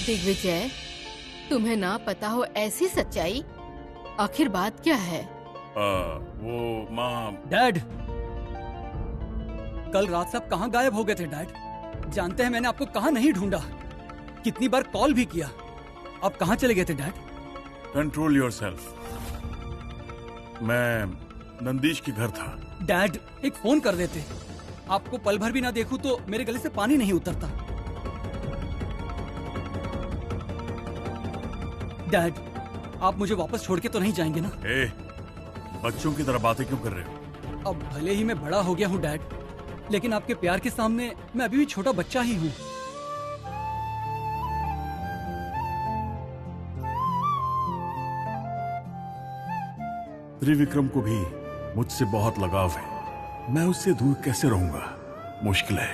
दिग्विजय, तुम्हें ना पता हो ऐसी सच्चाई? आखिर बात क्या है? वो माँ। डैड, कल रात सब कहाँ गायब हो गए थे डैड? जानते हैं मैंने आपको कहाँ नहीं ढूंढा, कितनी बार कॉल भी किया। आप कहाँ चले गए थे डैड? Control yourself. मैं नंदीश के घर था। डैड, एक फोन कर देते। आपको पल भर भी ना देखूं तो मेरे गले से पानी नहीं उतरता। डैड, आप मुझे वापस छोड़ के तो नहीं जाएंगे ना? बच्चों की तरह बातें क्यों कर रहे हो? अब भले ही मैं बड़ा हो गया हूँ डैड, लेकिन आपके प्यार के सामने मैं अभी भी छोटा बच्चा ही हूँ। त्रिविक्रम को भी मुझसे बहुत लगाव है। मैं उससे दूर कैसे रहूंगा? मुश्किल है।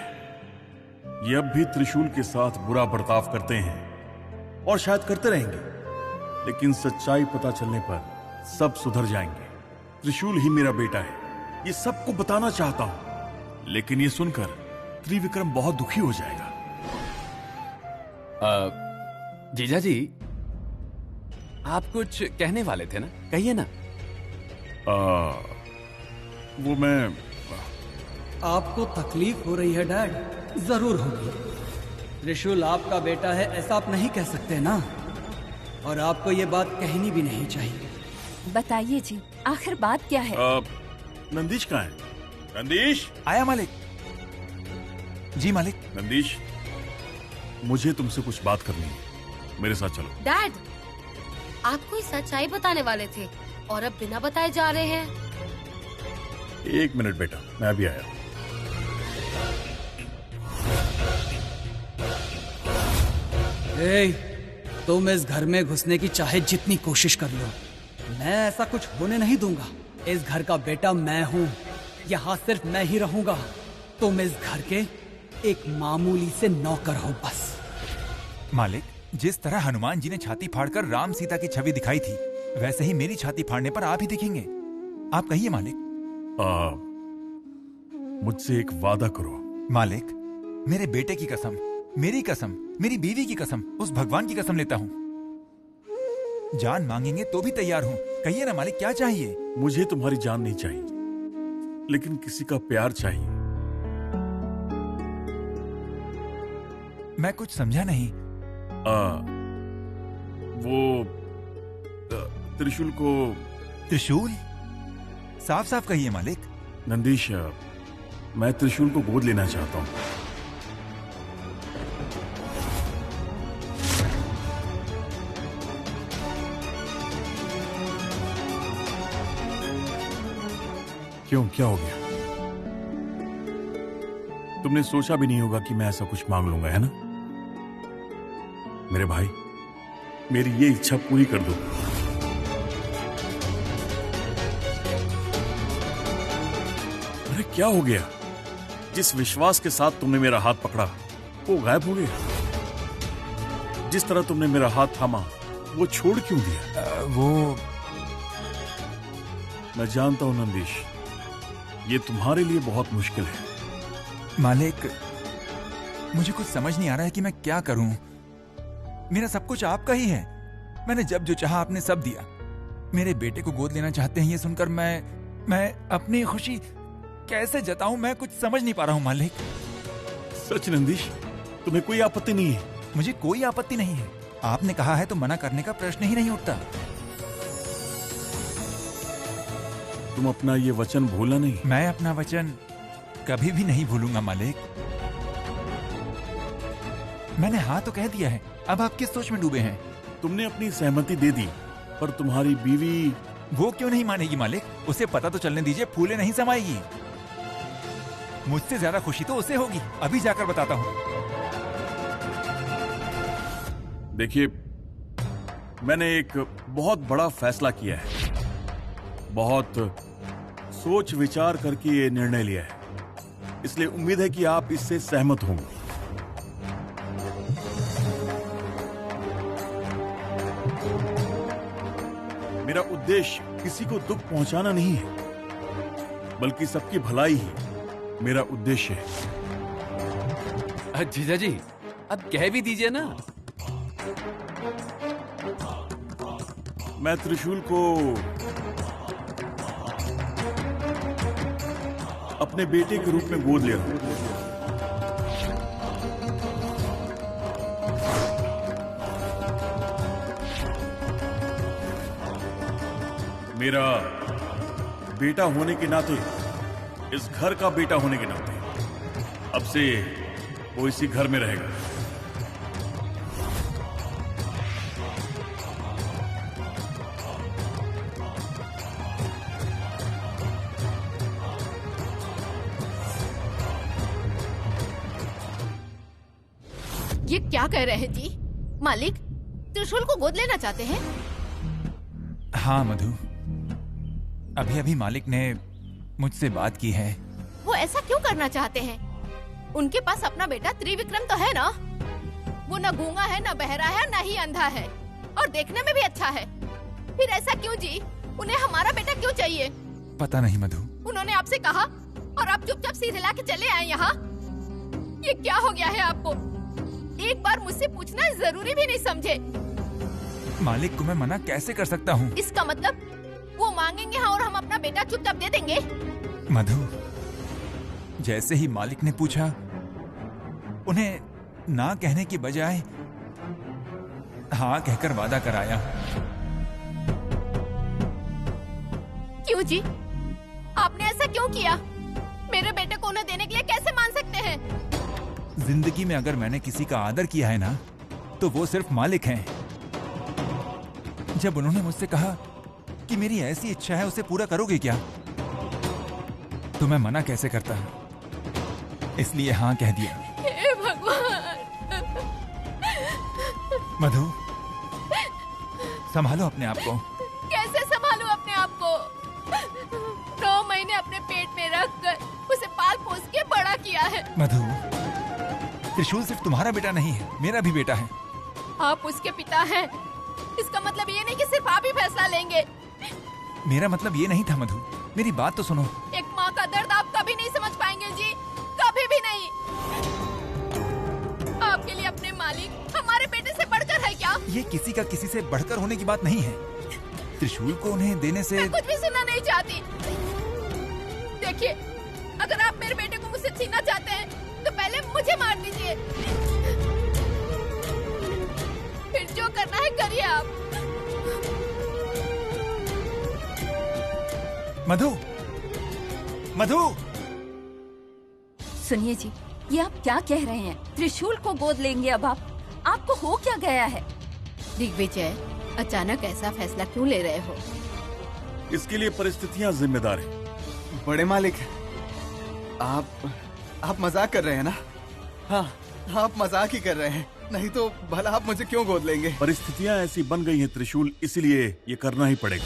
ये अब भी त्रिशूल के साथ बुरा बर्ताव करते हैं और शायद करते रहेंगे, लेकिन सच्चाई पता चलने पर सब सुधर जाएंगे। त्रिशूल ही मेरा बेटा है, ये सबको बताना चाहता हूं, लेकिन ये सुनकर त्रिविक्रम बहुत दुखी हो जाएगा। जीजा जी, आप कुछ कहने वाले थे ना, कहिए ना। वो मैं आपको तकलीफ हो रही है डैड? जरूर होगी। त्रिशूल आपका बेटा है ऐसा आप नहीं कह सकते ना, और आपको ये बात कहनी भी नहीं चाहिए। बताइए जी, आखिर बात क्या है? नंदीश कहाँ है? नंदीश! आया मालिक। जी मालिक। नंदीश, मुझे तुमसे कुछ बात करनी है, मेरे साथ चलो। डैड, आप कोई सच्चाई बताने वाले थे और अब बिना बताए जा रहे हैं। एक मिनट बेटा, मैं अभी आया। तुम इस घर में घुसने की चाहे जितनी कोशिश कर लो, मैं ऐसा कुछ होने नहीं दूंगा। इस घर का बेटा मैं हूँ, यहाँ सिर्फ मैं ही रहूंगा। तुम इस घर के एक मामूली से नौकर हो बस। मालिक, जिस तरह हनुमान जी ने छाती फाड़कर राम सीता की छवि दिखाई थी, वैसे ही मेरी छाती फाड़ने पर आप ही दिखेंगे। आप कहिए मालिक। मुझसे एक वादा करो। मालिक, मेरे बेटे की कसम, मेरी कसम, मेरी बीवी की कसम, उस भगवान की कसम लेता हूँ, जान मांगेंगे तो भी तैयार हूँ। कहिए ना मालिक, क्या चाहिए? मुझे तुम्हारी जान नहीं चाहिए, लेकिन किसी का प्यार चाहिए। मैं कुछ समझा नहीं। वो त्रिशूल को। त्रिशूल? साफ साफ कहिए मालिक। नंदीश, मैं त्रिशूल को गोद लेना चाहता हूँ। क्यों, क्या हो गया? तुमने सोचा भी नहीं होगा कि मैं ऐसा कुछ मांग लूंगा, है ना? मेरे भाई, मेरी ये इच्छा पूरी कर दो। अरे क्या हो गया? जिस विश्वास के साथ तुमने मेरा हाथ पकड़ा, वो गायब हो गया। जिस तरह तुमने मेरा हाथ थामा, वो छोड़ क्यों दिया? वो मैं जानता हूं नंदीश, ये तुम्हारे लिए बहुत मुश्किल है। मालिक, मुझे कुछ समझ नहीं आ रहा है कि मैं क्या करूं। मेरा सब कुछ आपका ही है। मैंने जब जो चाहा आपने सब दिया। मेरे बेटे को गोद लेना चाहते हैं, ये सुनकर मैं अपनी खुशी कैसे जताऊं, मैं कुछ समझ नहीं पा रहा हूं मालिक। सच नंदीश, तुम्हें कोई आपत्ति नहीं है? मुझे कोई आपत्ति नहीं है। आपने कहा है तो मना करने का प्रश्न ही नहीं उठता। तुम अपना ये वचन भूला नहीं? मैं अपना वचन कभी भी नहीं भूलूंगा मालिक। मैंने हाँ तो कह दिया है, अब आप किस सोच में डूबे हैं? तुमने अपनी सहमति दे दी, पर तुम्हारी बीवी। वो क्यों नहीं मानेगी मालिक? उसे पता तो चलने दीजिए, फूले नहीं समाएगी। मुझसे ज्यादा खुशी तो उसे होगी। अभी जाकर बताता हूँ। देखिए, मैंने एक बहुत बड़ा फैसला किया है। बहुत सोच विचार करके ये निर्णय लिया है, इसलिए उम्मीद है कि आप इससे सहमत होंगे। मेरा उद्देश्य किसी को दुख पहुंचाना नहीं है, बल्कि सबकी भलाई ही मेरा उद्देश्य है। जीजा जी, अब कह भी दीजिए ना। मैं त्रिशूल को अपने बेटे के रूप में गोद ले रहा हूं। मेरा बेटा होने के नाते, इस घर का बेटा होने के नाते अब से वो इसी घर में रहेगा। ये क्या कह रहे हैं जी? मालिक त्रिशूल को गोद लेना चाहते हैं? हाँ मधु, अभी अभी मालिक ने मुझसे बात की है। वो ऐसा क्यों करना चाहते हैं? उनके पास अपना बेटा त्रिविक्रम तो है ना? वो न गूंगा है, न बहरा है, न ही अंधा है, और देखने में भी अच्छा है। फिर ऐसा क्यों जी? उन्हें हमारा बेटा क्यों चाहिए? पता नहीं मधु। उन्होंने आपसे कहा और आप चुपचाप सीधे लाके चले आए यहाँ। ये क्या हो गया है आपको? एक बार मुझसे पूछना जरूरी भी नहीं समझे? मालिक को मैं मना कैसे कर सकता हूँ? इसका मतलब वो मांगेंगे हाँ और हम अपना बेटा चुपचाप दे देंगे? मधु, जैसे ही मालिक ने पूछा, उन्हें ना कहने की बजाय हाँ कहकर वादा कराया। क्यों जी? आपने ऐसा क्यों किया? मेरे बेटे को उन्हें देने के लिए कैसे मान सकते हैं? जिंदगी में अगर मैंने किसी का आदर किया है ना, तो वो सिर्फ मालिक हैं। जब उन्होंने मुझसे कहा कि मेरी ऐसी इच्छा है, उसे पूरा करोगे क्या, तो मैं मना कैसे करता? इसलिए हाँ कह दिया। हे भगवान! मधु, संभालो अपने आप को। कैसे संभालूं अपने आप को? 9 महीने अपने पेट में रखकर उसे पाल पोस के बड़ा किया है। मधु, त्रिशूल सिर्फ तुम्हारा बेटा नहीं है, मेरा भी बेटा है। आप उसके पिता हैं। इसका मतलब ये नहीं कि सिर्फ आप ही फैसला लेंगे। मेरा मतलब ये नहीं था मधु, मेरी बात तो सुनो। एक माँ का दर्द आप कभी नहीं समझ पाएंगे जी, कभी भी नहीं। आपके लिए अपने मालिक हमारे बेटे से बढ़कर है क्या? ये किसी का किसी से बढ़कर होने की बात नहीं है। त्रिशूल को उन्हें देने से मैं कुछ भी सुनना नहीं चाहती। देखिए, अगर आप मेरे बेटे को मुझसे छीनना चाहते हैं तो पहले मुझे मार दीजिए, फिर जो करना है करिए आप। मधु, मधु! सुनिए जी, ये आप क्या कह रहे हैं? त्रिशूल को गोद लेंगे अब आप? आपको हो क्या गया है? दिग्विजय, अचानक ऐसा फैसला क्यों ले रहे हो? इसके लिए परिस्थितियां जिम्मेदार हैं। बड़े मालिक, आप मजाक कर रहे हैं ना? हाँ, आप मजाक ही कर रहे हैं, नहीं तो भला आप मुझे क्यों गोद लेंगे? परिस्थितियां ऐसी बन गई हैं त्रिशूल, इसलिए ये करना ही पड़ेगा।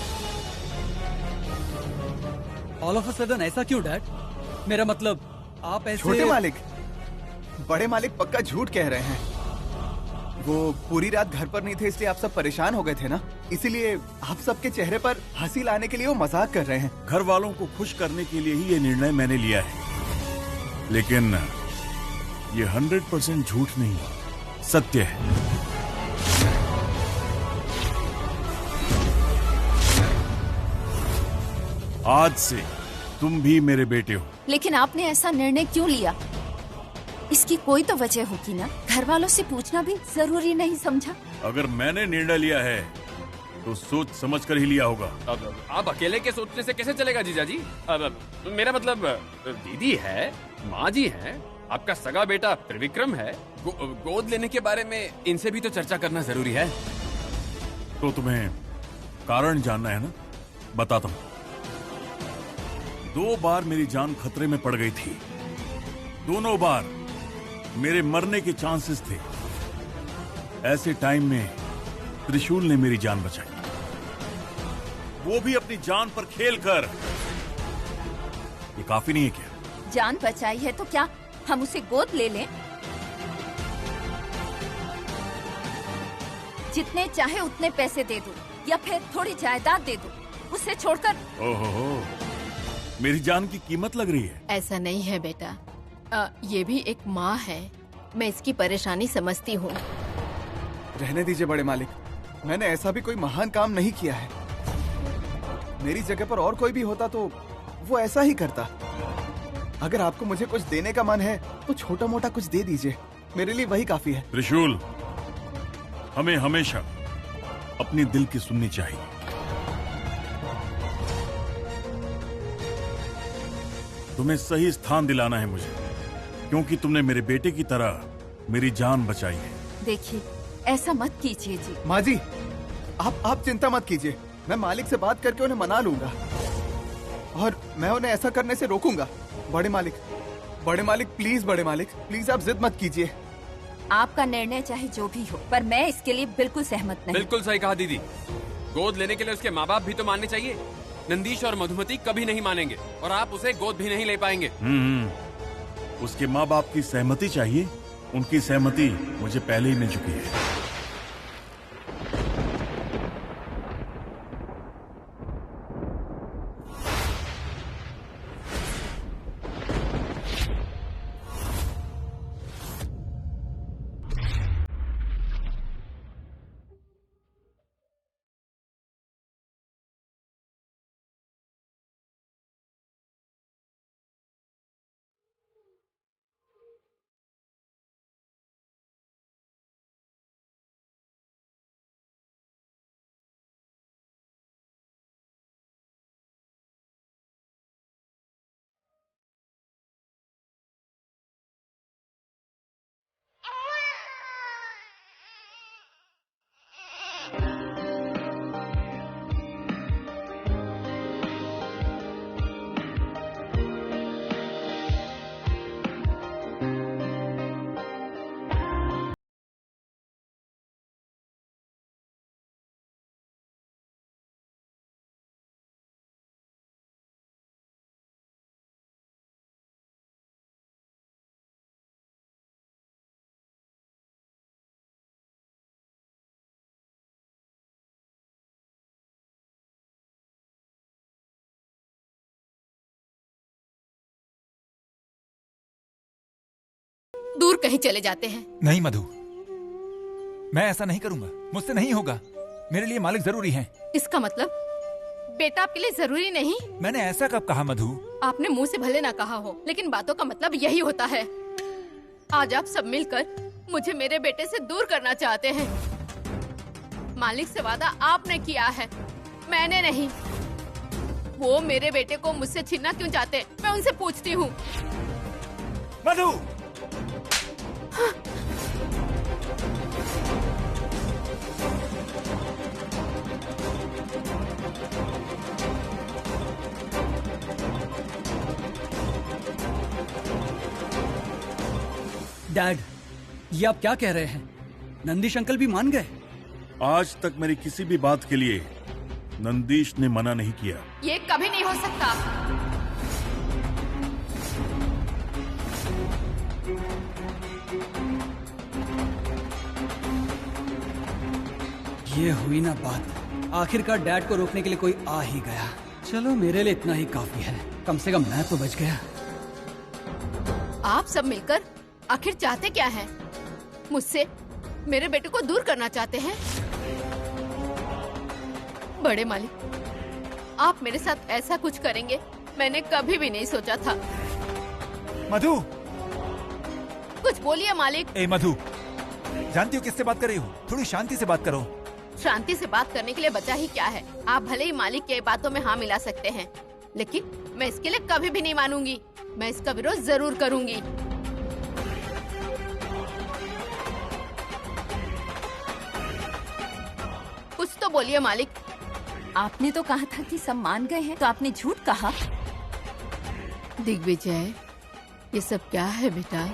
ऑल ऑफ अ सडन ऐसा क्यों डैड? मेरा मतलब आप ऐसे... छोटे मालिक, बड़े मालिक पक्का झूठ कह रहे हैं। वो पूरी रात घर पर नहीं थे, इसलिए आप सब परेशान हो गए थे ना, इसीलिए आप सबके चेहरे पर हंसी लाने के लिए वो मजाक कर रहे हैं। घर वालों को खुश करने के लिए ही ये निर्णय मैंने लिया है, लेकिन ये 100% झूठ नहीं, सत्य है। आज से तुम भी मेरे बेटे हो। लेकिन आपने ऐसा निर्णय क्यों लिया? इसकी कोई तो वजह होगी ना? घर वालों से पूछना भी जरूरी नहीं समझा? अगर मैंने निर्णय लिया है तो सोच समझ कर ही लिया होगा। अब आप अकेले के सोचने से कैसे चलेगा जीजा जी? अब मेरा मतलब दीदी है, माँ जी हैं, आपका सगा बेटा त्रिविक्रम है, गोद लेने के बारे में इनसे भी तो चर्चा करना जरूरी है। तो तुम्हें कारण जानना है ना? बताता हूँ। 2 बार मेरी जान खतरे में पड़ गई थी, दोनों बार मेरे मरने के चांसेस थे। ऐसे टाइम में त्रिशूल ने मेरी जान बचाई, वो भी अपनी जान पर खेलकर। ये काफी नहीं है क्या? जान बचाई है तो क्या हम उसे गोद ले लें? जितने चाहे उतने पैसे दे दो या फिर थोड़ी जायदाद दे दो, उसे छोड़कर। ओहो, मेरी जान की कीमत लग रही है। ऐसा नहीं है बेटा, ये भी एक माँ है, मैं इसकी परेशानी समझती हूँ। रहने दीजिए बड़े मालिक, मैंने ऐसा भी कोई महान काम नहीं किया है। मेरी जगह पर और कोई भी होता तो वो ऐसा ही करता। अगर आपको मुझे कुछ देने का मन है तो छोटा मोटा कुछ दे दीजिए, मेरे लिए वही काफी है। त्रिशूल, हमें हमेशा अपनी दिल की सुननी चाहिए। तुम्हें सही स्थान दिलाना है मुझे, क्योंकि तुमने मेरे बेटे की तरह मेरी जान बचाई है। देखिए, ऐसा मत कीजिए जी। माँ जी, आप चिंता मत कीजिए, मैं मालिक से बात करके उन्हें मना लूंगा और मैं उन्हें ऐसा करने से रोकूंगा। बड़े मालिक प्लीज, बड़े मालिक प्लीज, आप जिद मत कीजिए। आपका निर्णय चाहे जो भी हो, पर मैं इसके लिए बिल्कुल सहमत नहीं। बिल्कुल सही कहा दीदी। गोद लेने के लिए उसके माँ बाप भी तो मानने चाहिए। नंदीश और मधुमती कभी नहीं मानेंगे और आप उसे गोद भी नहीं ले पाएंगे। उसके माँ बाप की सहमति चाहिए, उनकी सहमति मुझे पहले ही मिल चुकी है। दूर कहीं चले जाते हैं। नहीं मधु, मैं ऐसा नहीं करूंगा, मुझसे नहीं होगा। मेरे लिए मालिक जरूरी हैं। इसका मतलब बेटा आपके लिए जरूरी नहीं? मैंने ऐसा कब कहा मधु? आपने मुंह से भले ना कहा हो, लेकिन बातों का मतलब यही होता है। आज आप सब मिलकर मुझे मेरे बेटे से दूर करना चाहते हैं। मालिक से वादा आपने किया है, मैंने नहीं। वो मेरे बेटे को मुझसे छीनना क्यों चाहते हैं, मैं उनसे पूछती हूँ। मधु! डैड, ये आप क्या कह रहे हैं? नंदीश अंकल भी मान गए? आज तक मेरी किसी भी बात के लिए नंदीश ने मना नहीं किया। ये कभी नहीं हो सकता। ये हुई ना बात। आखिरकार डैड को रोकने के लिए कोई आ ही गया। चलो, मेरे लिए इतना ही काफी है। कम से कम मैं तो बच गया। आप सब मिलकर आखिर चाहते क्या हैं? मुझसे मेरे बेटे को दूर करना चाहते हैं? बड़े मालिक, आप मेरे साथ ऐसा कुछ करेंगे मैंने कभी भी नहीं सोचा था। मधु! कुछ बोलिए मालिक। ए मधु, जानती हो किससे बात कर रही हो? थोड़ी शांति से बात करो। शांति से बात करने के लिए बचा ही क्या है? आप भले ही मालिक के बातों में हाँ मिला सकते हैं, लेकिन मैं इसके लिए कभी भी नहीं मानूंगी। मैं इसका विरोध जरूर करूंगी। कुछ तो बोलिए मालिक। आपने तो कहा था कि सब मान गए हैं, तो आपने झूठ कहा। दिग्विजय, ये सब क्या है बेटा?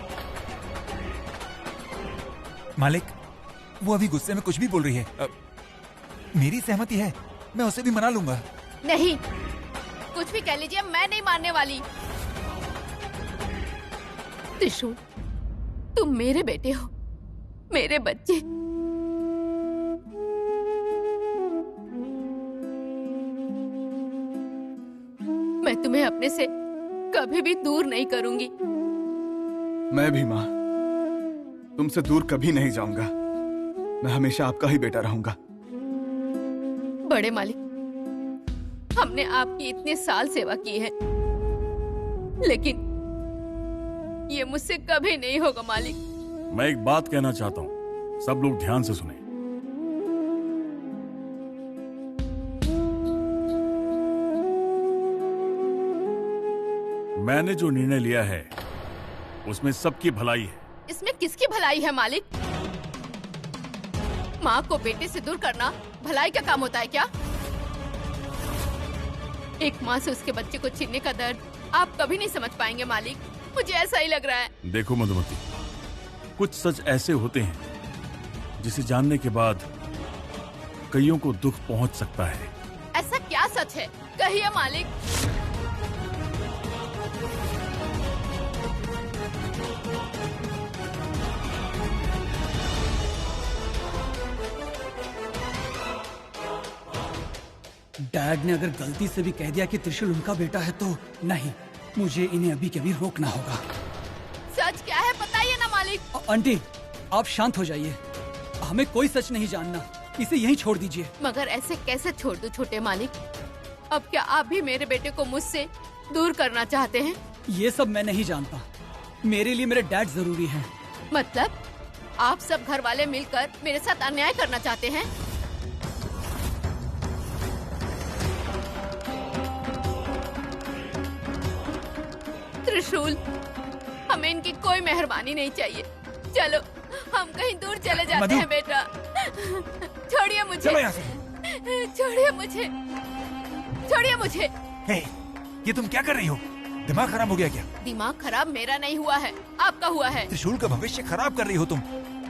मालिक, वो अभी गुस्से में कुछ भी बोल रही है। मेरी सहमति है, मैं उसे भी मना लूंगा। नहीं, कुछ भी कह लीजिए, मैं नहीं मानने वाली। त्रिशूल, तुम मेरे बेटे हो, मेरे बच्चे। मैं तुम्हें अपने से कभी भी दूर नहीं करूंगी। मैं भी माँ, तुमसे दूर कभी नहीं जाऊंगा। मैं हमेशा आपका ही बेटा रहूंगा। बड़े मालिक, हमने आपकी इतने साल सेवा की है, लेकिन ये मुझसे कभी नहीं होगा मालिक। मैं एक बात कहना चाहता हूं, सब लोग ध्यान से सुने। मैंने जो निर्णय लिया है उसमें सबकी भलाई है। इसमें किसकी भलाई है मालिक? माँ को बेटे से दूर करना भलाई का काम होता है क्या? एक माँ से उसके बच्चे को छीनने का दर्द आप कभी नहीं समझ पाएंगे मालिक, मुझे ऐसा ही लग रहा है। देखो मधुमती, कुछ सच ऐसे होते हैं जिसे जानने के बाद कईयों को दुख पहुंच सकता है। ऐसा क्या सच है, कहिए मालिक। डैड ने अगर गलती से भी कह दिया कि त्रिशूल उनका बेटा है तो नहीं, मुझे इन्हें अभी के अभी रोकना होगा। सच क्या है बताइए ना मालिक। आंटी, आप शांत हो जाइए, हमें कोई सच नहीं जानना, इसे यहीं छोड़ दीजिए। मगर ऐसे कैसे छोड़ दूं छोटे मालिक? अब क्या आप भी मेरे बेटे को मुझसे दूर करना चाहते हैं? ये सब मैं नहीं जानता, मेरे लिए मेरे डैड जरूरी हैं। मतलब आप सब घर वाले मिलकर मेरे साथ अन्याय करना चाहते हैं? त्रिशूल, हमें इनकी कोई मेहरबानी नहीं चाहिए। चलो हम कहीं दूर चले जाते हैं बेटा। छोड़िए मुझे, छोड़िए मुझे, छोड़िए मुझे। हे, ये तुम क्या कर रही हो? दिमाग खराब हो गया क्या? दिमाग खराब मेरा नहीं हुआ है, आपका हुआ है। त्रिशूल का भविष्य खराब कर रही हो तुम।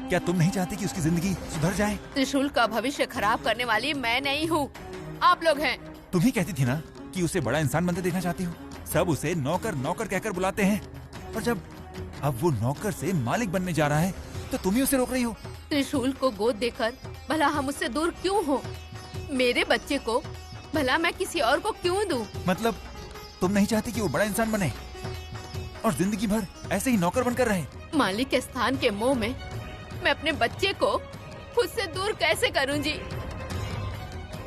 क्या तुम नहीं चाहती कि उसकी जिंदगी सुधर जाए? त्रिशूल का भविष्य खराब करने वाली मैं नहीं हूँ, आप लोग हैं। तुम ही कहती थी ना कि उसे बड़ा इंसान बनते देखना चाहती हो। सब उसे नौकर नौकर कहकर बुलाते हैं, और जब अब वो नौकर से मालिक बनने जा रहा है तो तुम ही उसे रोक रही हो। त्रिशूल को गोद देकर भला हम उससे दूर क्यों हो? मेरे बच्चे को भला मैं किसी और को क्यों दूं? मतलब तुम नहीं चाहती कि वो बड़ा इंसान बने और जिंदगी भर ऐसे ही नौकर बनकर रहे? मालिक के स्थान के मोह में मैं अपने बच्चे को खुद से दूर कैसे करूं जी?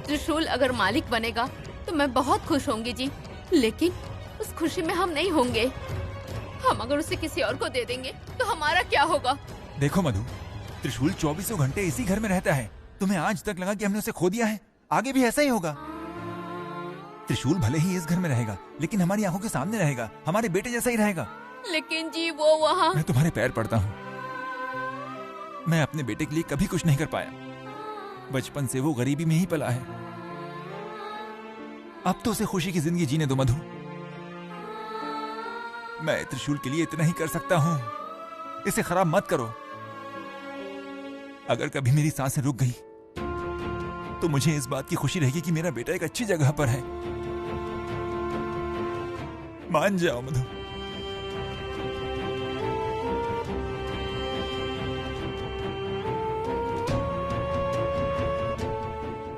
त्रिशूल अगर मालिक बनेगा तो मैं बहुत खुश होंगी जी, लेकिन उस खुशी में हम नहीं होंगे। हम अगर उसे किसी और को दे देंगे तो हमारा क्या होगा? देखो मधु, त्रिशूल 24 घंटे इसी घर में रहता है। तुम्हें आज तक लगा कि हमने उसे खो दिया है, आगे भी ऐसा ही होगा। त्रिशूल भले ही इस घर में रहेगा, लेकिन हमारी आंखों के सामने रहेगा, हमारे बेटे जैसा ही रहेगा। लेकिन जी वो वहाँ। मैं तुम्हारे पैर पड़ता हूँ। मैं अपने बेटे के लिए कभी कुछ नहीं कर पाया। बचपन से वो गरीबी में ही पला है। अब तो उसे खुशी की जिंदगी जीने दो मधु। मैं त्रिशूल के लिए इतना ही कर सकता हूँ। इसे खराब मत करो। अगर कभी मेरी सांसें रुक गई तो मुझे इस बात की खुशी रहेगी कि मेरा बेटा एक अच्छी जगह पर है। मान जाओ मधु।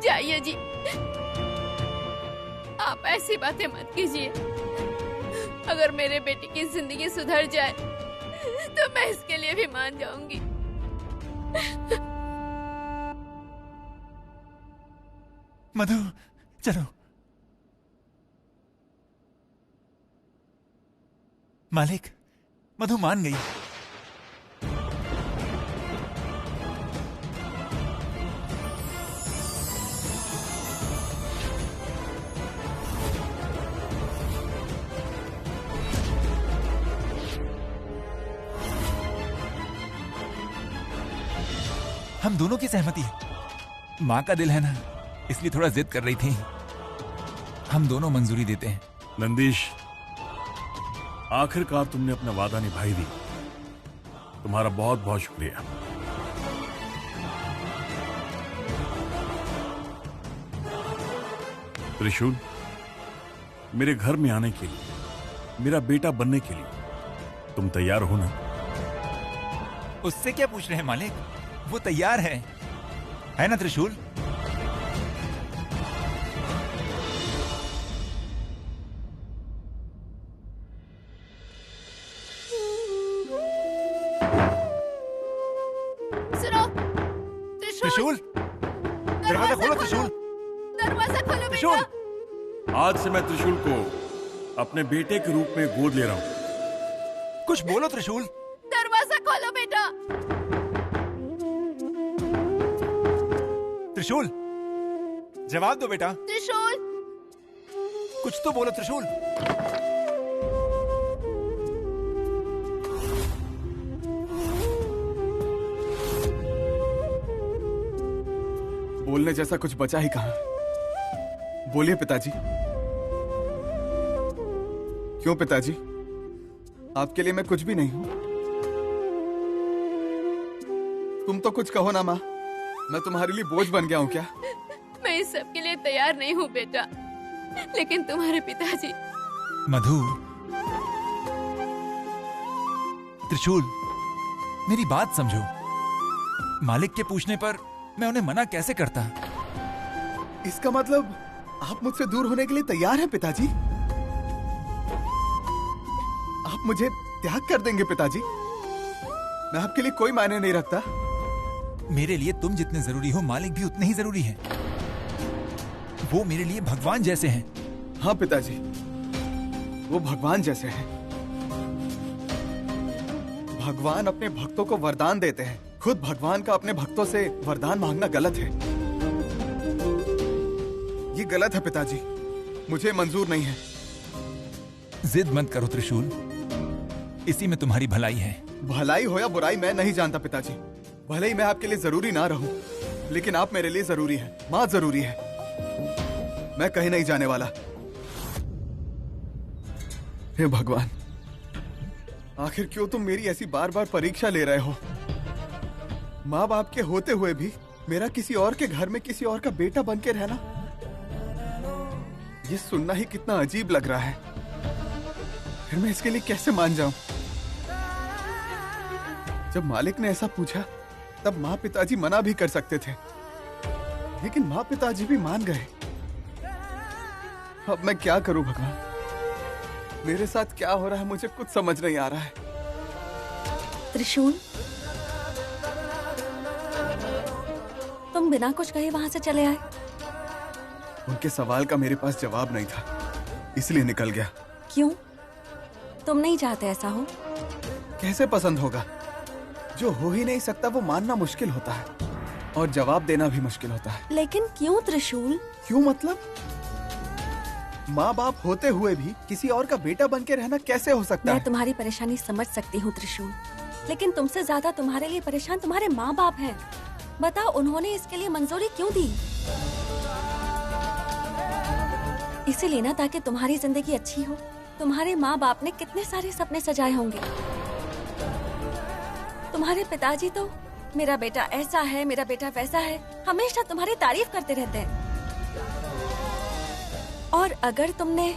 जाइए जी, आप ऐसी बातें मत कीजिए। अगर मेरे बेटे की जिंदगी सुधर जाए तो मैं इसके लिए भी मान जाऊंगी। मधु चलो। मालिक, मधु मान गई। हम दोनों की सहमति है। माँ का दिल है ना, इसलिए थोड़ा जिद कर रही थी। हम दोनों मंजूरी देते हैं। नंदीश, आखिरकार तुमने अपना वादा निभाई दी। तुम्हारा बहुत बहुत शुक्रिया। त्रिशूल, मेरे घर में आने के लिए, मेरा बेटा बनने के लिए तुम तैयार हो ना? उससे क्या पूछ रहे हैं मालिक? वो तैयार है ना त्रिशूल? सुनो दरवाजा खोलो त्रिशूल। दरवाजा खोलो त्रिशूल। बेटा। आज से मैं त्रिशूल को अपने बेटे के रूप में गोद ले रहा हूँ। कुछ बोलो त्रिशूल। दरवाजा खोलो बेटा। त्रिशूल, जवाब दो बेटा। त्रिशूल। कुछ तो बोलो त्रिशूल। बोलने जैसा कुछ बचा ही कहाँ। बोलिए पिताजी। क्यों पिताजी, आपके लिए मैं कुछ भी नहीं हूं? तुम तो कुछ कहो ना माँ, मैं तुम्हारे लिए बोझ बन गया हूँ क्या? मैं इस सब के लिए तैयार नहीं हूँ बेटा, लेकिन तुम्हारे पिताजी। मधु, त्रिशूल, मेरी बात समझो। मालिक के पूछने पर मैं उन्हें मना कैसे करता? इसका मतलब आप मुझसे दूर होने के लिए तैयार हैं पिताजी? आप मुझे त्याग कर देंगे पिताजी? मैं आपके लिए कोई मायने नहीं रखता। मेरे लिए तुम जितने जरूरी हो, मालिक भी उतने ही जरूरी हैं। वो मेरे लिए भगवान जैसे हैं। हाँ पिताजी, वो भगवान जैसे हैं। भगवान अपने भक्तों को वरदान देते हैं। खुद भगवान का अपने भक्तों से वरदान मांगना गलत है। ये गलत है पिताजी, मुझे मंजूर नहीं है। जिद मत करो त्रिशूल, इसी में तुम्हारी भलाई है। भलाई हो या बुराई मैं नहीं जानता पिताजी। भले ही मैं आपके लिए जरूरी ना रहूं, लेकिन आप मेरे लिए जरूरी है। माँ जरूरी है। मैं कहीं नहीं जाने वाला। हे भगवान, आखिर क्यों तुम मेरी ऐसी बार बार परीक्षा ले रहे हो? माँ बाप के होते हुए भी मेरा किसी और के घर में किसी और का बेटा बन के रहना, ये सुनना ही कितना अजीब लग रहा है। फिर मैं इसके लिए कैसे मान जाऊं? जब मालिक ने ऐसा पूछा तब माँ पिताजी मना भी कर सकते थे, लेकिन माँ पिताजी भी मान गए। अब मैं क्या करूं भगवान? मेरे साथ क्या हो रहा है मुझे कुछ समझ नहीं आ रहा है। त्रिशूल, तुम बिना कुछ कहे वहां से चले आए। उनके सवाल का मेरे पास जवाब नहीं था, इसलिए निकल गया। क्यों? तुम नहीं चाहते ऐसा हो? कैसे पसंद होगा? जो हो ही नहीं सकता वो मानना मुश्किल होता है, और जवाब देना भी मुश्किल होता है। लेकिन क्यों त्रिशूल? क्यों मतलब? माँ बाप होते हुए भी किसी और का बेटा बन के रहना कैसे हो सकता मैं है? तुम्हारी परेशानी समझ सकती हूँ त्रिशूल, लेकिन तुमसे ज्यादा तुम्हारे लिए परेशान तुम्हारे माँ बाप हैं। बताओ, उन्होंने इसके लिए मंजूरी क्यों दी? इसीलिए ना, ताकि तुम्हारी जिंदगी अच्छी हो। तुम्हारे माँ बाप ने कितने सारे सपने सजाए होंगे। तुम्हारे पिताजी तो मेरा बेटा ऐसा है, मेरा बेटा वैसा है, हमेशा तुम्हारी तारीफ करते रहते हैं। और अगर तुमने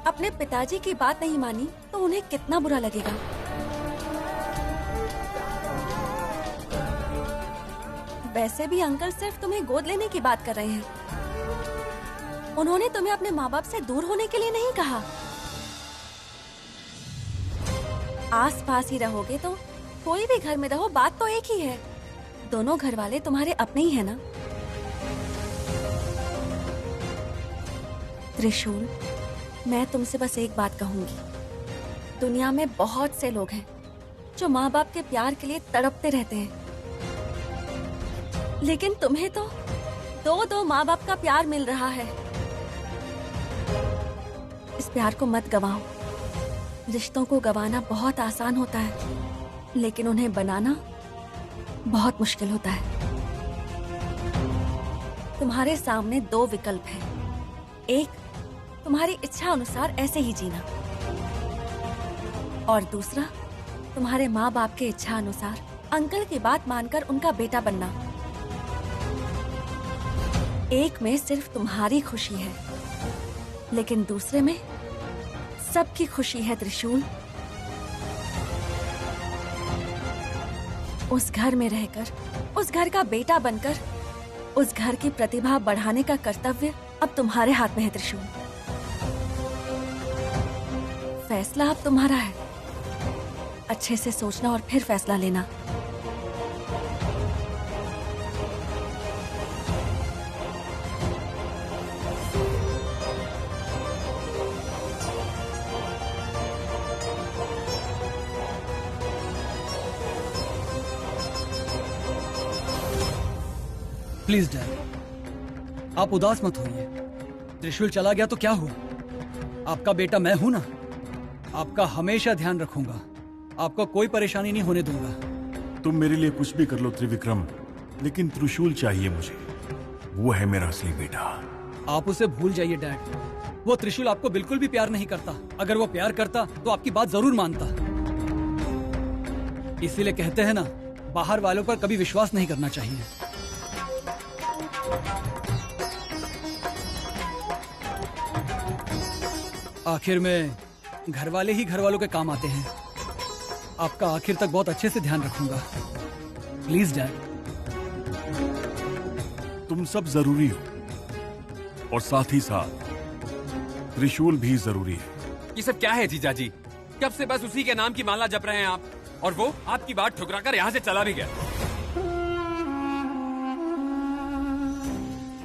अपने पिताजी की बात नहीं मानी तो उन्हें कितना बुरा लगेगा। वैसे भी अंकल सिर्फ तुम्हें गोद लेने की बात कर रहे हैं। उन्होंने तुम्हें अपने माँ बाप से दूर होने के लिए नहीं कहा। आस पास ही रहोगे तो कोई भी घर में रहो, बात तो एक ही है। दोनों घर वाले तुम्हारे अपने ही है ना। त्रिशूल, मैं तुमसे बस एक बात कहूंगी। दुनिया में बहुत से लोग हैं जो माँ बाप के प्यार के लिए तड़पते रहते हैं, लेकिन तुम्हें तो दो माँ बाप का प्यार मिल रहा है। इस प्यार को मत गवाओ। रिश्तों को गवाना बहुत आसान होता है, लेकिन उन्हें बनाना बहुत मुश्किल होता है। तुम्हारे सामने दो विकल्प हैं। एक, तुम्हारी इच्छा अनुसार ऐसे ही जीना, और दूसरा, तुम्हारे माँ बाप के इच्छा अनुसार अंकल की बात मानकर उनका बेटा बनना। एक में सिर्फ तुम्हारी खुशी है, लेकिन दूसरे में सबकी खुशी है त्रिशूल। उस घर में रहकर, उस घर का बेटा बनकर, उस घर की प्रतिभा बढ़ाने का कर्तव्य अब तुम्हारे हाथ में है त्रिशूल। फैसला अब तुम्हारा है। अच्छे से सोचना और फिर फैसला लेना। प्लीज डैड, आप उदास मत होइए। त्रिशूल चला गया तो क्या हुआ? आपका बेटा मैं हूं ना, आपका हमेशा ध्यान रखूंगा, आपको कोई परेशानी नहीं होने दूंगा। तुम मेरे लिए कुछ भी कर लो त्रिविक्रम, लेकिन त्रिशूल चाहिए मुझे। वो है मेरा असली बेटा। आप उसे भूल जाइए डैड, वो त्रिशूल आपको बिल्कुल भी प्यार नहीं करता। अगर वो प्यार करता तो आपकी बात जरूर मानता। इसीलिए कहते हैं ना, बाहर वालों पर कभी विश्वास नहीं करना चाहिए। आखिर में घर वाले ही घर वालों के काम आते हैं। आपका आखिर तक बहुत अच्छे से ध्यान रखूंगा, प्लीज डैड। तुम सब जरूरी हो, और साथ ही साथ त्रिशूल भी जरूरी है। ये सब क्या है जीजाजी? कब से बस उसी के नाम की माला जप रहे हैं आप, और वो आपकी बात ठुकराकर यहाँ से चला भी गया।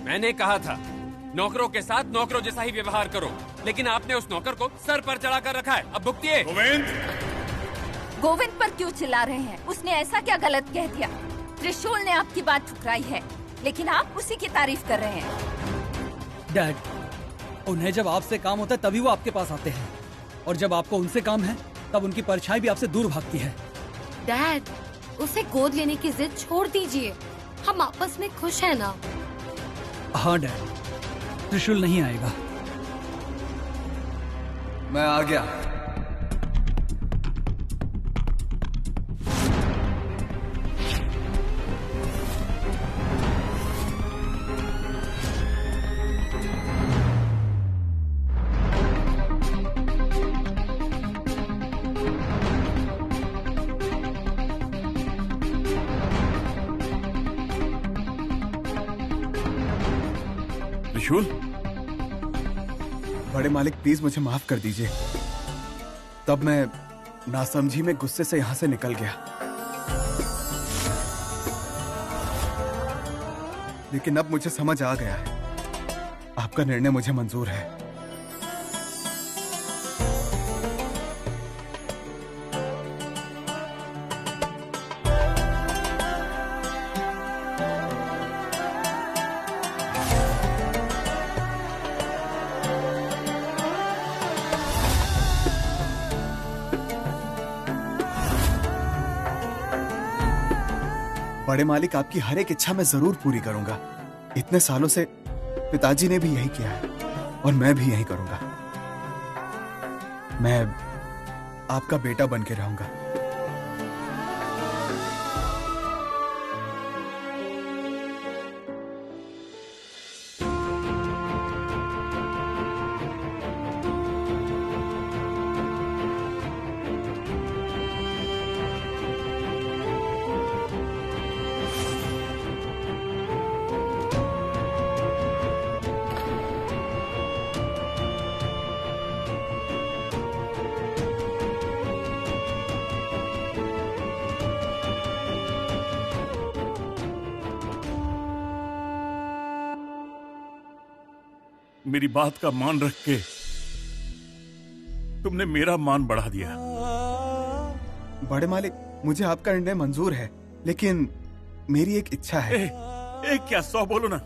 मैंने कहा था नौकरों के साथ नौकरों जैसा ही व्यवहार करो, लेकिन आपने उस नौकर को सर पर चढ़ाकर रखा है। अब भुगतिए। गोविंद पर क्यों चिल्ला रहे हैं? उसने ऐसा क्या गलत कह दिया? त्रिशूल ने आपकी बात ठुकराई है, लेकिन आप उसी की तारीफ कर रहे हैं। डैड, उन्हें जब आपसे काम होता है तभी वो आपके पास आते हैं, और जब आपको उनसे काम है तब उनकी परछाई भी आपसे दूर भागती है। डैड, उसे गोद लेने की जिद छोड़ दीजिए, हम आपस में खुश हैं ना। हाँ डैड, त्रिशूल नहीं आएगा। मैं आ गया। त्रिशूल, बड़े मालिक प्लीज मुझे माफ कर दीजिए। तब मैं नासमझी में गुस्से से यहाँ से निकल गया, लेकिन अब मुझे समझ आ गया है, आपका निर्णय मुझे मंजूर है। बड़े मालिक, आपकी हर एक इच्छा मैं जरूर पूरी करूंगा। इतने सालों से पिताजी ने भी यही किया है, और मैं भी यही करूंगा। मैं आपका बेटा बन के रहूंगा। मेरी बात का मान रख के तुमने मेरा मान बढ़ा दिया। बड़े मालिक, मुझे आपका निर्णय मंजूर है, लेकिन मेरी एक इच्छा है। क्या 100 बोलो ना।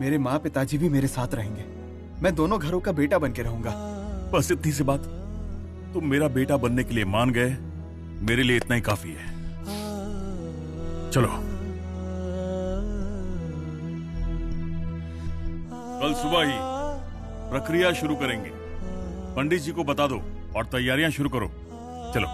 मेरे माँ पिताजी भी मेरे साथ रहेंगे। मैं दोनों घरों का बेटा बन के रहूंगा। बस इतनी सी बात। तुम मेरा बेटा बनने के लिए मान गए, मेरे लिए इतना ही काफी है। चलो, कल सुबह ही प्रक्रिया शुरू करेंगे। पंडित जी को बता दो और तैयारियां शुरू करो। चलो।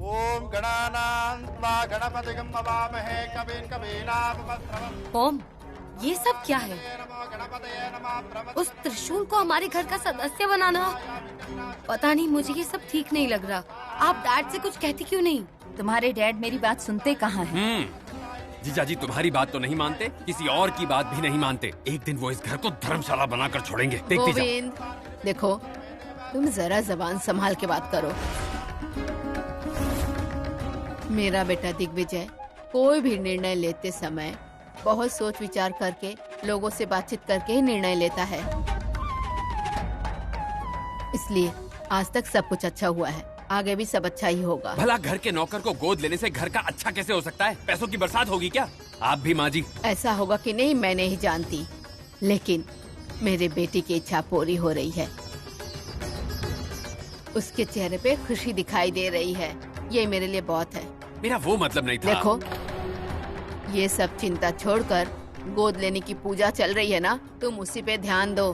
ओम गणानां त्वा गणपतिगं भवामहे कविं कवीनामुपस्रवम्। ओम, ये सब क्या है? उस त्रिशूल को हमारे घर का सदस्य बनाना? पता नहीं, मुझे ये सब ठीक नहीं लग रहा। आप डैड से कुछ कहती क्यों नहीं? तुम्हारे डैड मेरी बात सुनते कहाँ हैं? जीजाजी तुम्हारी बात तो नहीं मानते, किसी और की बात भी नहीं मानते। एक दिन वो इस घर को धर्मशाला बनाकर छोड़ेंगे, देखती जाओ। गोविंद, देखो, तुम जरा जबान संभाल के बात करो। मेरा बेटा दिग्विजय कोई भी निर्णय लेते समय बहुत सोच विचार करके, लोगों से बातचीत करके ही निर्णय लेता है। इसलिए आज तक सब कुछ अच्छा हुआ है, आगे भी सब अच्छा ही होगा। भला घर के नौकर को गोद लेने से घर का अच्छा कैसे हो सकता है? पैसों की बरसात होगी क्या? आप भी माँ जी। ऐसा होगा कि नहीं मैं नहीं जानती, लेकिन मेरे बेटी की इच्छा पूरी हो रही है। उसके चेहरे पे खुशी दिखाई दे रही है, ये मेरे लिए बहुत है। मेरा वो मतलब नहीं था। देखो, ये सब चिंता छोड़कर गोद लेने की पूजा चल रही है ना, तुम उसी पे ध्यान दो।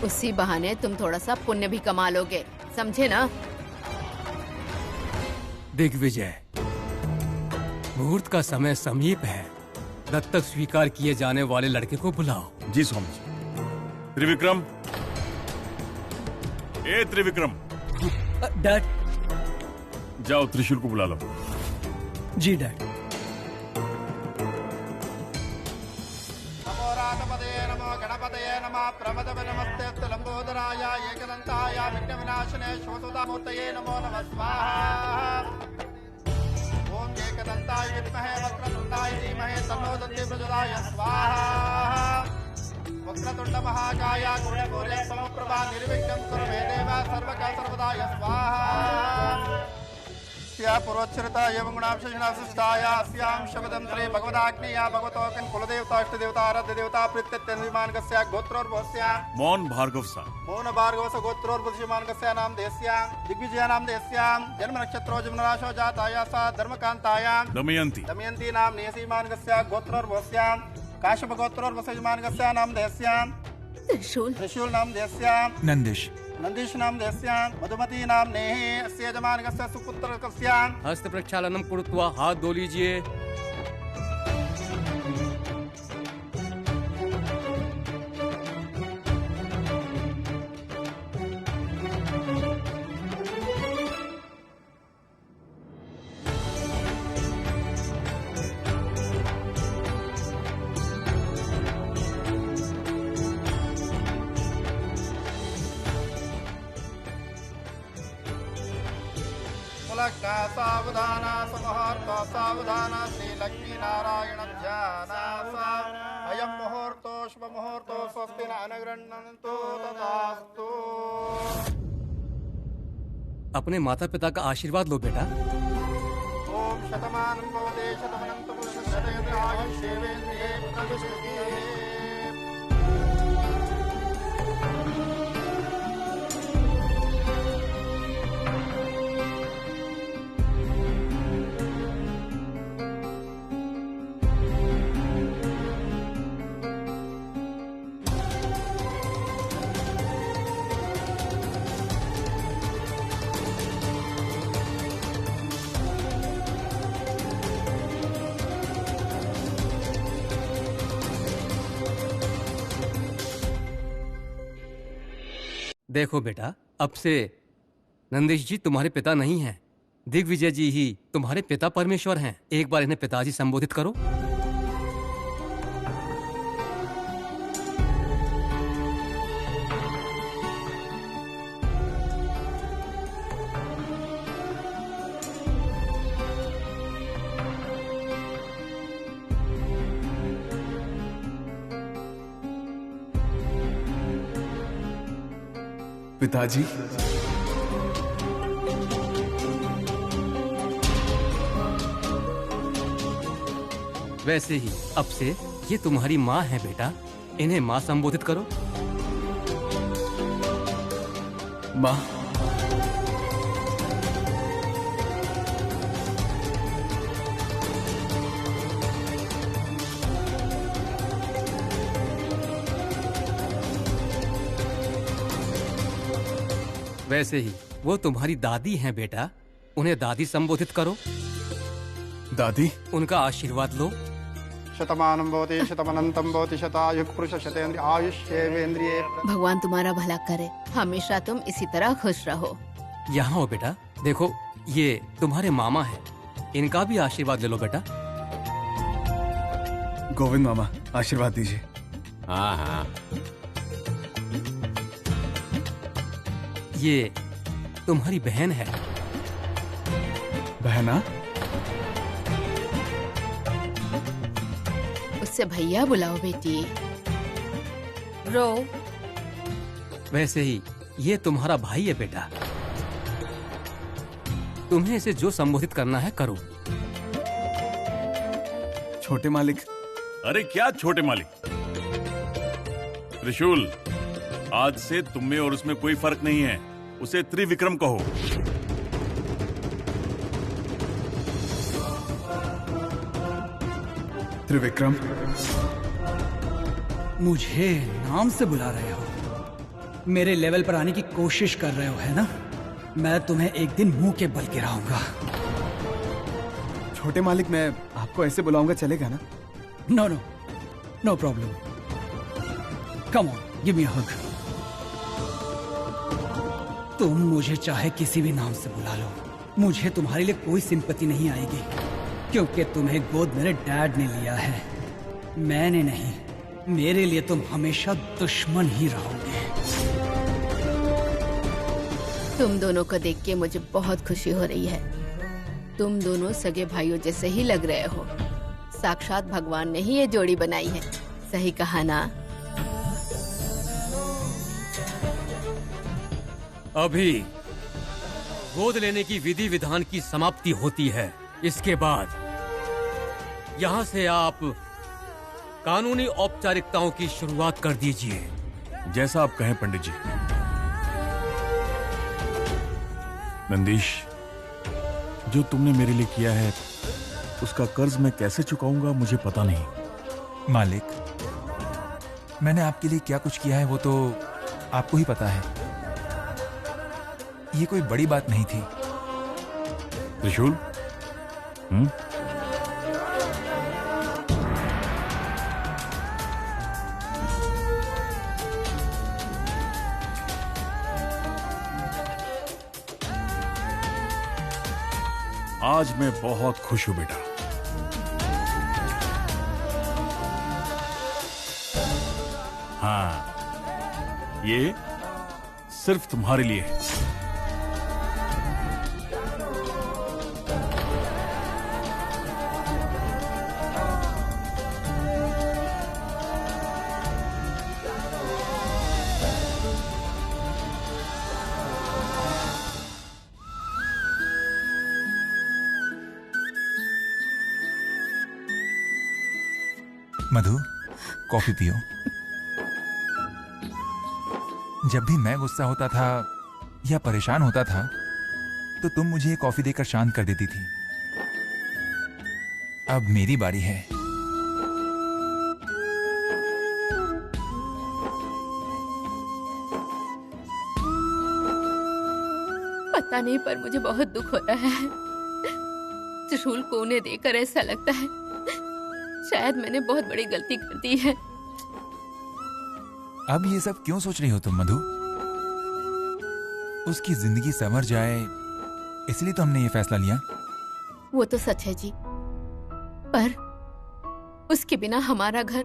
उसी बहाने तुम थोड़ा सा पुण्य भी कमा लोगे, समझे ना? दिग्विजय, मुहूर्त का समय समीप है। दत्तक स्वीकार किए जाने वाले लड़के को बुलाओ। जी स्वामी जी। त्रिविक्रम, ए त्रिविक्रम, डैड। जाओ त्रिशूल को बुला लो। जी डैड। नमो रातपदये नमो गणपतये नमः प्रमदवे नमस्ते लंबोदराय एकदन्ताय विघ्नविनाशिने शोधुदामूर्तये नमो नमः स्वाहा। ओम एकदन्ताय विद्महे वक्रतुण्डाय धीमहि तन्नो दन्ति प्रचोदयात् स्वाहा। वक्रतुण्ड महाकाय गुणगौरी समप्रभा निर्विघ्नं कुरु मे देव सर्वकाल सर्वदा स्वाहा। पुरोच्चरिता एवं गुणांशनाशिष्टाय अस्यां शब्दं त्रे भगवदाग्नेया भगवतो कुलदेवता इष्टदेवता आराध्य देवता प्रत्यत्यन्विमान कस्य गोत्रोर्भवस्य मौन भार्गव सा मौन भार्गवस्य गोत्रोर्भवस्य कस्य नाम देस्यां दिग्विजय नाम देस्यां जन्म नक्षत्रो जन्मराशो जाताया सा धर्मकान्तायां दमयंती दमयंती नाम नियसीमान कस्य गोत्रोर्भवस्य काश्यप गोत्रोर्भवस्य कस्य नाम देस्यां त्रिशूल नाम देस्यां नंदीश नाम देस्यां मधुमती नाम नेहि अस्य यजमानकस्य सुपुत्र कस्य हस्त प्रक्षालनम कृत्वा हाथ धो लीजिए। सावधान समहर्तो सावधान श्री लक्ष्मी नारायण ध्यान अयं मुहूर्तो शुभ मुहूर्तो स्वस्ति न अनगृह्णन्तु तथास्तु। अपने माता पिता का आशीर्वाद लो बेटा। ओम शतमानं भवते शतमनं पुरुषः शतयत्रायुष्येवेन्द्रिये प्रतिष्ठिते। देखो बेटा, अब से नंदीश जी तुम्हारे पिता नहीं हैं, दिग्विजय जी ही तुम्हारे पिता परमेश्वर हैं। एक बार इन्हें पिताजी संबोधित करो। पिताजी, वैसे ही अब से ये तुम्हारी माँ है बेटा, इन्हें माँ संबोधित करो। माँ। वैसे ही वो तुम्हारी दादी हैं बेटा, उन्हें दादी संबोधित करो। दादी। उनका आशीर्वाद लो। शतमानं भवति शतमनन्तं भवति शतायुः पुरुषः शतेन्द्रिय आयुष्येवेन्द्रिये। भगवान तुम्हारा भला करे, हमेशा तुम इसी तरह खुश रहो। यहाँ हो बेटा, देखो ये तुम्हारे मामा हैं, इनका भी आशीर्वाद ले लो बेटा। गोविंद मामा, आशीर्वाद दीजिए। हाँ हाँ। ये तुम्हारी बहन है। बहना? उससे भैया बुलाओ बेटी। रो, वैसे ही ये तुम्हारा भाई है बेटा। तुम्हें इसे जो संबोधित करना है करो। छोटे मालिक। अरे क्या छोटे मालिक? त्रिशूल, आज से तुम में और उसमें कोई फर्क नहीं है। उसे त्रिविक्रम कहो। त्रिविक्रम? मुझे नाम से बुला रहे हो? मेरे लेवल पर आने की कोशिश कर रहे हो, है ना? मैं तुम्हें एक दिन मुंह के बल गिराऊंगा। छोटे मालिक, मैं आपको ऐसे बुलाऊंगा, चलेगा ना? No no, no problem. Come on, give me a hug. तुम मुझे चाहे किसी भी नाम से बुला लो, मुझे तुम्हारे लिए कोई सिंपैथी नहीं आएगी, क्योंकि तुम्हें गोद मेरे डैड ने लिया है, मैंने नहीं। मेरे लिए तुम हमेशा दुश्मन ही रहोगे। तुम दोनों को देख के मुझे बहुत खुशी हो रही है। तुम दोनों सगे भाइयों जैसे ही लग रहे हो। साक्षात भगवान ने ही ये जोड़ी बनाई है। सही कहा ना? अभी गोद लेने की विधि विधान की समाप्ति होती है। इसके बाद यहाँ से आप कानूनी औपचारिकताओं की शुरुआत कर दीजिए। जैसा आप कहें पंडित जी। नंदीश, जो तुमने मेरे लिए किया है उसका कर्ज मैं कैसे चुकाऊंगा मुझे पता नहीं। मालिक, मैंने आपके लिए क्या कुछ किया है वो तो आपको ही पता है। ये कोई बड़ी बात नहीं थी। त्रिशूल, आज मैं बहुत खुश हूं बेटा। हाँ, ये सिर्फ तुम्हारे लिए है। मधु, कॉफी पियो। जब भी मैं गुस्सा होता था या परेशान होता था तो तुम मुझे ये कॉफी देकर शांत कर देती थी। अब मेरी बारी है। पता नहीं, पर मुझे बहुत दुख हो रहा है। त्रिशूल को उन्हें देकर ऐसा लगता है शायद मैंने बहुत बड़ी गलती कर दी है। अब ये सब क्यों सोच रही हो तुम मधु? उसकी जिंदगी संवर जाए इसलिए तो हमने ये फैसला लिया। वो तो सच है जी, पर उसके बिना हमारा घर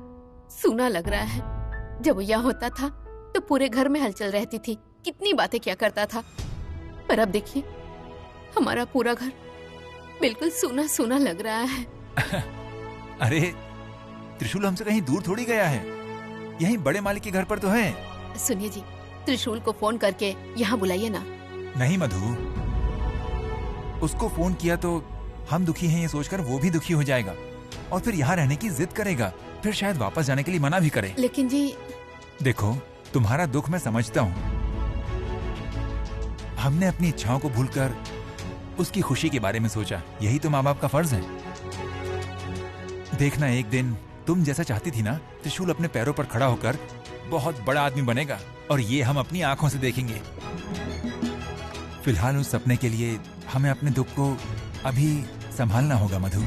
सूना लग रहा है। जब वो यहाँ होता था तो पूरे घर में हलचल रहती थी, कितनी बातें क्या करता था। पर अब देखिए, हमारा पूरा घर बिल्कुल सूना सूना लग रहा है। अरे त्रिशूल हमसे कहीं दूर थोड़ी गया है, यहीं बड़े मालिक के घर पर तो है। सुनिए जी, त्रिशूल को फोन करके यहाँ बुलाइए ना। नहीं मधु, उसको फोन किया तो हम दुखी हैं ये सोचकर वो भी दुखी हो जाएगा और फिर यहाँ रहने की जिद करेगा, फिर शायद वापस जाने के लिए मना भी करे। लेकिन जी, देखो तुम्हारा दुख मैं समझता हूँ। हमने अपनी इच्छाओं को भूलकर उसकी खुशी के बारे में सोचा, यही तो माँ बाप का फर्ज है। देखना एक दिन तुम जैसा चाहती थी ना, त्रिशूल अपने पैरों पर खड़ा होकर बहुत बड़ा आदमी बनेगा और ये हम अपनी आंखों से देखेंगे। फिलहाल उस सपने के लिए हमें अपने दुख को अभी संभालना होगा मधु।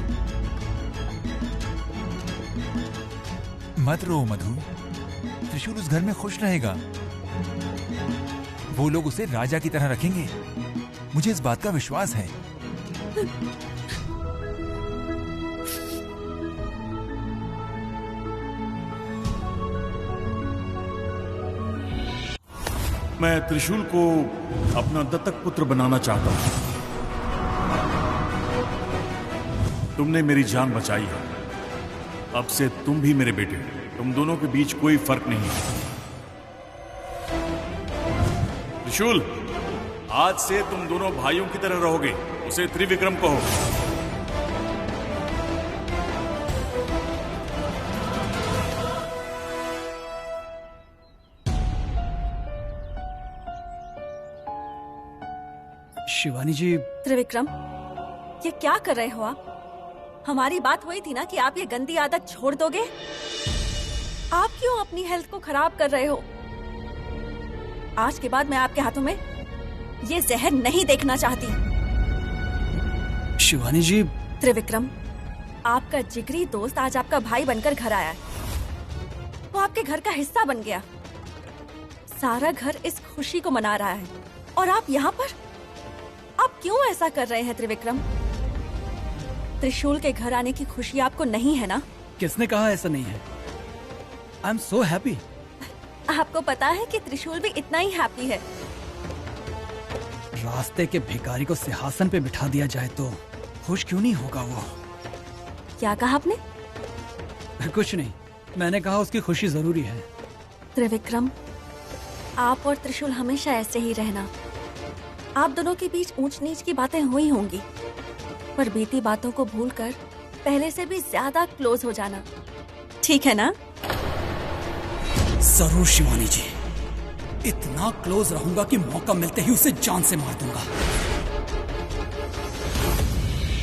मत रो मधु, त्रिशूल उस घर में खुश रहेगा। वो लोग उसे राजा की तरह रखेंगे, मुझे इस बात का विश्वास है। मैं त्रिशूल को अपना दत्तक पुत्र बनाना चाहता हूं। तुमने मेरी जान बचाई है, अब से तुम भी मेरे बेटे। तुम दोनों के बीच कोई फर्क नहीं है। त्रिशूल, आज से तुम दोनों भाइयों की तरह रहोगे। उसे त्रिविक्रम कहो। शिवानी जी। त्रिविक्रम, ये क्या कर रहे हो आप? हमारी बात हुई थी ना कि आप ये गंदी आदत छोड़ दोगे। आप क्यों अपनी हेल्थ को खराब कर रहे हो? आज के बाद मैं आपके हाथों में ये जहर नहीं देखना चाहती। शिवानी जी। त्रिविक्रम, आपका जिगरी दोस्त आज आपका भाई बनकर घर आया है। वो आपके घर का हिस्सा बन गया। सारा घर इस खुशी को मना रहा है और आप यहाँ पर? आप क्यों ऐसा कर रहे हैं त्रिविक्रम? त्रिशूल के घर आने की खुशी आपको नहीं है ना? किसने कहा ऐसा नहीं है? I am so happy. आपको पता है कि त्रिशूल भी इतना ही हैप्पी है। रास्ते के भिखारी को सिंहासन पे बिठा दिया जाए तो खुश क्यों नहीं होगा वो? क्या कहा आपने? कुछ नहीं, मैंने कहा उसकी खुशी जरूरी है। त्रिविक्रम, आप और त्रिशूल हमेशा ऐसे ही रहना। आप दोनों के बीच ऊंच नीच की बातें हुई होंगी, पर बीती बातों को भूलकर पहले से भी ज्यादा क्लोज हो जाना, ठीक है ना? जरूर शिवानी जी, इतना क्लोज रहूंगा कि मौका मिलते ही उसे जान से मार दूंगा।